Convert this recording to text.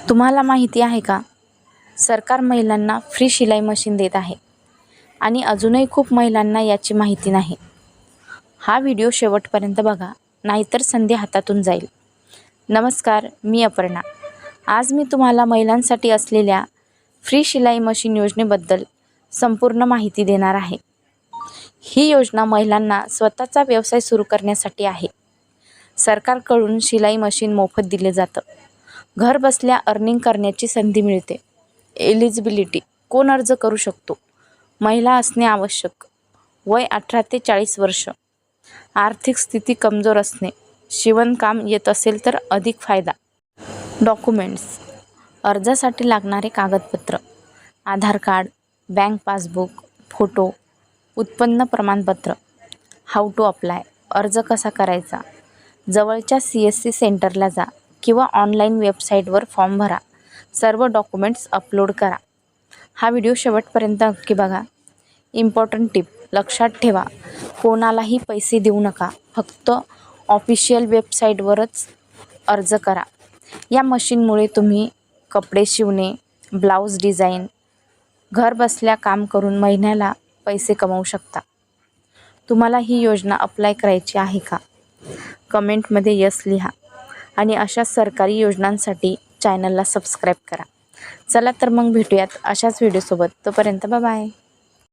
तुम्हाला माहिती आहे का? सरकार महिलांना फ्री शिलाई मशीन देत आहे आणि अजूनही खूप महिलांना याची माहिती नाही. हा व्हिडिओ शेवटपर्यंत बघा, नाहीतर संधी हातातून जाईल. नमस्कार, मी अपर्णा. आज मी तुम्हाला महिलांसाठी असलेल्या फ्री शिलाई मशीन योजनेबद्दल संपूर्ण माहिती देणार आहे. ही योजना महिलांना स्वतःचा व्यवसाय सुरू करण्यासाठी आहे. सरकारकडून शिलाई मशीन मोफत दिले जातं. घर बसल्या अर्निंग करण्याची संधी मिळते. एलिजिबिलिटी: कोण अर्ज करू शकतो? महिला असणे आवश्यक. वय 18 ते 40 वर्ष. आर्थिक स्थिती कमजोर असणे. शिवणकाम येत असेल तर अधिक फायदा. डॉक्युमेंट्स: अर्जासाठी लागणारे कागदपत्र: आधार कार्ड, बँक पासबुक, फोटो, उत्पन्न प्रमाणपत्र. हाऊ टू अप्लाय: अर्ज कसा करायचा? जवळच्या CSC सेंटरला जा किंवा ऑनलाईन वेबसाईटवर फॉर्म भरा. सर्व डॉक्युमेंट्स अपलोड करा. हा व्हिडिओ शेवटपर्यंत नक्की बघा. इम्पॉर्टंट टिप: लक्षात ठेवा, कोणालाही पैसे देऊ नका. फक्त ऑफिशियल वेबसाईटवरच अर्ज करा. या मशीनमुळे तुम्ही कपडे शिवणे, ब्लाऊज डिझाईन, घर बसल्या काम करून महिन्याला पैसे कमवू शकता. तुम्हाला ही योजना अप्लाय करायची आहे का? कमेंटमध्ये यस लिहा आणि अशा सरकारी योजनांसाठी चॅनलला सबस्क्राईब करा. चला तर मग भेटूयात अशाच व्हिडिओसोबत. तोपर्यंत बाय बाय.